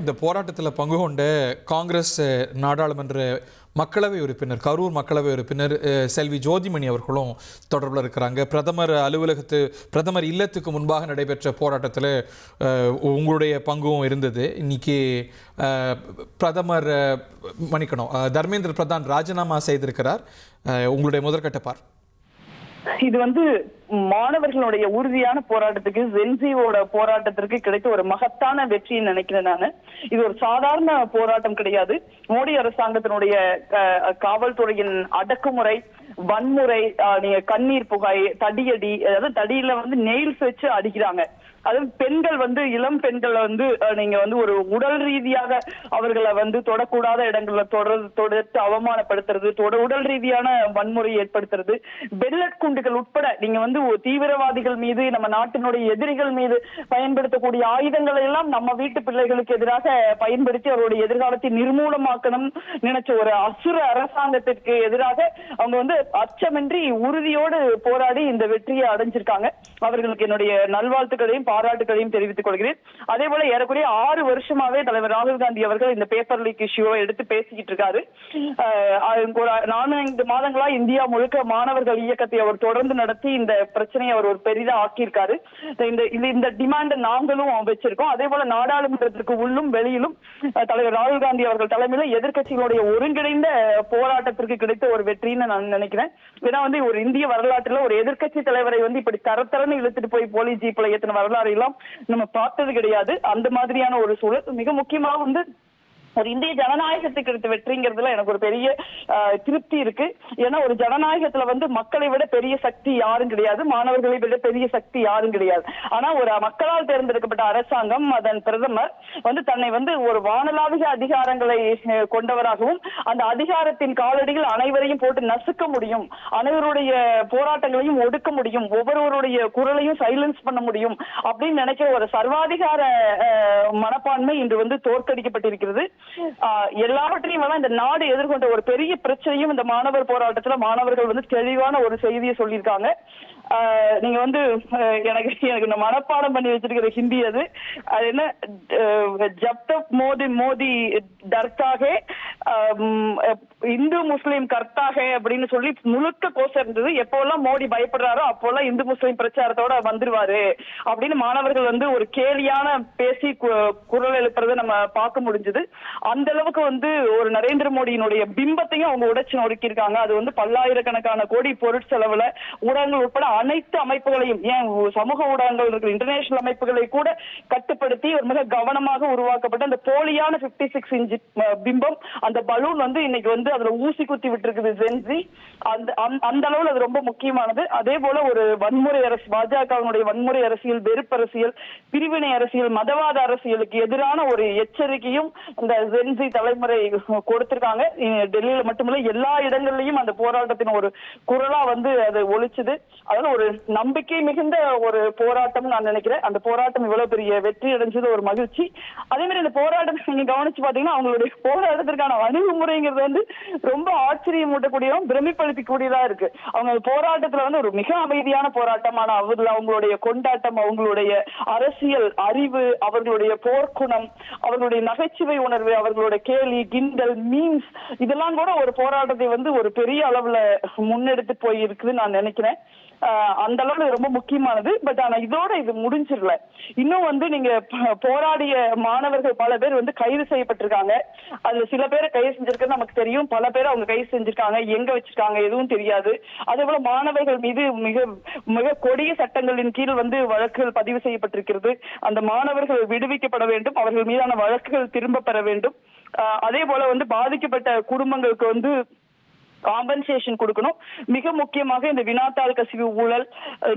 இந்த போராட்டத்தில் பங்கு கொண்ட காங்கிரஸ் நாடாளுமன்ற மக்களவை உறுப்பினர், கரூர் மக்களவை உறுப்பினர் செல்வி ஜோதிமணி அவர்களும் தொடர்பில் இருக்கிறாங்க. பிரதமர் இல்லத்துக்கு முன்பாக நடைபெற்ற போராட்டத்தில் உங்களுடைய பங்கும் இருந்தது. இன்னைக்கு பிரதமர் தர்மேந்திர பிரதான் ராஜினாமா செய்திருக்கிறார். உங்களுடைய முதற்கட்ட பார்வை இது மாணவர்களுடைய உறுதியான போராட்டத்துக்கு, ஜென்சியோட போராட்டத்திற்கு கிடைத்த ஒரு மகத்தான வெற்றின்னு நினைக்கிறேன் நான். இது ஒரு சாதாரண போராட்டம் கிடையாது. மோடி அரசாங்கத்தினுடைய காவல்துறையின் அடக்குமுறை, வன்முறை, நீங்க கண்ணீர் புகை, தடியடி, அதாவது தடியில நெயில்ஸ் வச்சு அடிக்கிறாங்க. அது பெண்கள் இளம் பெண்களை நீங்க ஒரு உடல் ரீதியாக அவர்களை தொடக்கூடாத இடங்கள்ல தொடர்த்து அவமானப்படுத்துறது, உடல் ரீதியான வன்முறை ஏற்படுத்துறது, பெல்லட் குண்டுகள் உட்பட நீங்க தீவிரவாதிகள் மீது, நம்ம நாட்டினுடைய எதிரிகள் மீது பயன்படுத்தக்கூடிய ஆயுதங்களை எல்லாம் நம்ம வீட்டு பிள்ளைகளுக்கு எதிராக பயன்படுத்தி அவருடைய எதிர்காலத்தை நிர்மூலமாக்கணும் நினைச்ச ஒரு அசுர அரசாங்கத்திற்கு எதிராக அவங்க அச்சமின்றி உறுதியோடு போராடி இந்த வெற்றியை அடைஞ்சிருக்காங்க. அவர்களுக்கு என்னுடைய நல்வாழ்த்துக்களையும் பாராட்டுகளையும் தெரிவித்துக் கொள்கிறேன். அதே போல ஏறக்குறைய 6 வருஷமாவே தலைவர் ராகுல் காந்தி அவர்கள் இந்த பேப்பர் லீக் இஷ்யூவை எடுத்து பேசிக்கிட்டு இருக்காரு. 4 மாதங்களா இந்தியா முழுக்க மாணவர்கள் இயக்கத்தை அவர் தொடர்ந்து நடத்தி இந்த பிரச்சனையை அவர் ஒரு பெரிதா ஆக்கியிருக்காரு. இந்த டிமாண்ட் நாங்களும் வச்சிருக்கோம். அதே போல நாடாளுமன்றத்திற்கு உள்ளும் வெளியிலும் தலைவர் ராகுல் காந்தி அவர்கள் தலைமையில எதிர்கட்சிகளுடைய ஒருங்கிணைந்த போராட்டத்திற்கு கிடைத்த ஒரு வெற்றின்னு நான் நினைக்கிறேன். ஏன்னா ஒரு இந்திய வரலாற்றுல ஒரு எதிர்கட்சி தலைவரை இப்படி தரத்தரன்னு இழுத்துட்டு போய் போலீஸ் ஜீப்ல ஏத்தின வரலாறு எல்லாம் நம்ம பார்த்தது கிடையாது. அந்த மாதிரியான ஒரு சூழல் மிக முக்கியமா ஒரு இந்திய ஜனநாயகத்துக்கு கிடைத்த வெற்றிங்கிறதுல எனக்கு ஒரு பெரிய திருப்தி இருக்கு. ஏன்னா ஒரு ஜனநாயகத்துல மக்களை விட பெரிய சக்தி யாரும் கிடையாது, மாணவர்களை விட பெரிய சக்தி யாரும் கிடையாது. ஆனா ஒரு மக்களால் தேர்ந்தெடுக்கப்பட்ட அரசாங்கம், அதன் பிரதமர் தன்னை ஒரு வானளாவிய அதிகாரங்களை கொண்டவராகவும், அந்த அதிகாரத்தின் காலடியில் அனைவரையும் போட்டு நசுக்க முடியும், அனைவருடைய போராட்டங்களையும் ஒடுக்க முடியும், ஒவ்வொருவருடைய குரலையும் சைலன்ஸ் பண்ண முடியும் அப்படின்னு நினைக்கிற ஒரு சர்வாதிகார மனப்பான்மை இன்று தோற்கடிக்கப்பட்டிருக்கிறது. எல்லாவற்றையும் இந்த நாடு எதிர்கொண்ட ஒரு பெரிய பிரச்சனையும் இந்த மாணவர் போராட்டத்துல மாணவர்கள் தெளிவான ஒரு செய்தியை சொல்லியிருக்காங்க. நீங்க எனக்கு மனப்பாடம் பண்ணி வச்சிருக்கிற ஹிந்தி அது என்ன, ஜப் தக் மோதி டர்த்தாகே இந்து முஸ்லீம் கர்த்தாகே அப்படின்னு சொல்லி முழுக்க கோஷம் இருந்தது. எப்போல்லாம் மோடி பயப்படுறாரோ அப்போல்லாம் இந்து முஸ்லீம் பிரச்சாரத்தோட வந்துருவாரு அப்படின்னு மாணவர்கள் ஒரு கேலியான பேசி குரல் எழுப்புறதை நம்ம பார்க்க முடிஞ்சது. அந்த அளவுக்கு ஒரு நரேந்திர மோடியினுடைய பிம்பத்தையும் அவங்க உடைச்சு நொறுக்கியிருக்காங்க. அது பல்லாயிரக்கணக்கான கோடி பொருட்செலவுல ஊடகங்கள் உட்பட அனைத்து அமைப்புகளையும், ஏன் சமூக ஊடகங்கள் இருக்கிற இன்டர்நேஷனல் அமைப்புகளை கூட கட்டுப்படுத்தி ஒரு மிக கவனமாக உருவாக்கப்பட்ட அந்த போலியான 56 இன்ச் பிம்பம், அந்த பலூன் இன்னைக்கு அதுல ஊசி குத்தி விட்டு இருக்குது ஜென்சி. அந்த அளவுல அது ரொம்ப முக்கியமானது. அதே போல ஒரு வன்முறை அரசு, பாஜகவினுடைய வன்முறை அரசியல், வெறுப்பு அரசியல், பிரிவினை அரசியல், மதவாத அரசியலுக்கு எதிரான ஒரு எச்சரிக்கையும் இந்த ஜென்சி தலைமுறை கொடுத்திருக்காங்க. டெல்லியில மட்டுமில்ல எல்லா இடங்கள்லயும் அந்த போராட்டத்தின் ஒரு குரலா அது ஒழிச்சுது. அதனால ஒரு நம்பிக்கை மிகுந்த ஒரு போராட்டம் நான் நினைக்கிறேன். அந்த போராட்டம் இவ்வளவு பெரிய வெற்றி அடைஞ்சது ஒரு மகிழ்ச்சி. அதே மாதிரி இந்த போராட்டத்தை நீங்க கவனிச்சு பாத்தீங்கன்னா அவங்களுடைய போராட்டத்திற்கான அணுகுமுறைங்கிறது ரொம்ப ஆச்சரியம் ஊட்டக்கூடியதும் பிரமிப்பளிக்கக்கூடியதா இருக்கு. அவங்க போராட்டத்துல ஒரு மிக அமைதியான போராட்டம், ஆனா அவங்களுடைய கொண்டாட்டம், அவங்களுடைய அரசியல் அறிவு, அவர்களுடைய போர்க்குணம், அவர்களுடைய நகைச்சுவை உணர்வு, அவர்களுடைய கேலி கிண்டல் மீம்ஸ், இதெல்லாம் கூட ஒரு போராட்டத்தை ஒரு பெரிய அளவுல முன்னெடுத்து போய் இருக்குதுன்னு நான் நினைக்கிறேன். அந்த அளவுல ரொம்ப முக்கியமானது. பட் ஆனா இதோட இது முடிஞ்சிடல. இன்னும் நீங்க போராடிய மாணவர்கள் பல பேர் கைது செய்யப்பட்டிருக்காங்க. அதுல சில பேரை கைது செஞ்சிருக்கிறது நமக்கு தெரியும், பல பேர் அவங்க கைது செஞ்சிருக்காங்க, எங்க வச்சிருக்காங்க எதுவும் தெரியாது. அதே போல மாணவர்கள் மீது மிக மிக கொடிய சட்டங்களின் கீழ் வழக்குகள் பதிவு செய்யப்பட்டிருக்கிறது. அந்த மாணவர்கள் விடுவிக்கப்பட வேண்டும், அவர்கள் மீதான வழக்குகள் திரும்ப பெற வேண்டும். அதே போல பாதிக்கப்பட்ட குடும்பங்களுக்கு காம்பன்சேஷன் கொடுக்கணும். மிக முக்கியமாக இந்த வினாத்தாள் கசிவு ஊழல்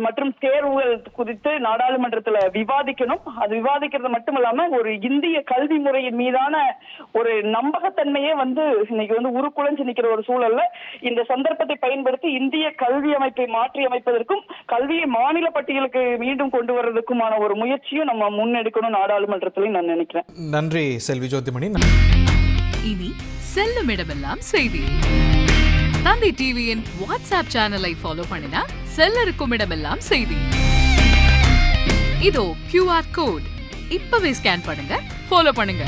மற்றும் தேர்வுகள் குறித்து நாடாளுமன்றத்துல விவாதிக்கணும். அது விவாதிக்கிறது மட்டும் இல்லாம ஒரு இந்திய கல்வி முறையின் மீதான ஒரு நம்பகத்தன்மையே இன்னைக்கு உருக்குலைஞ்சு நிக்கிற ஒரு சூழல்ல இந்த சந்தர்ப்பத்தை பயன்படுத்தி இந்திய கல்வி அமைப்பை மாற்றி அமைப்பதற்கும் கல்வியை மாநில பட்டியலுக்கு மீண்டும் கொண்டு வர்றதுக்குமான ஒரு முயற்சியும் நம்ம முன்னெடுக்கணும் நாடாளுமன்றத்திலையும் நான் நினைக்கிறேன். நன்றி செல்வி ஜோதிமணி. இனி செல்லும் இடமெல்லாம் செய்தி. தந்தி டிவியின் வாட்ஸ்அப் சேனலை ஃபாலோ பண்ணினா செல்ல இருக்கும் இடமெல்லாம் செய்தி. இதோ QR கோட், இப்பவே ஸ்கேன் பண்ணுங்க, ஃபாலோ பண்ணுங்க.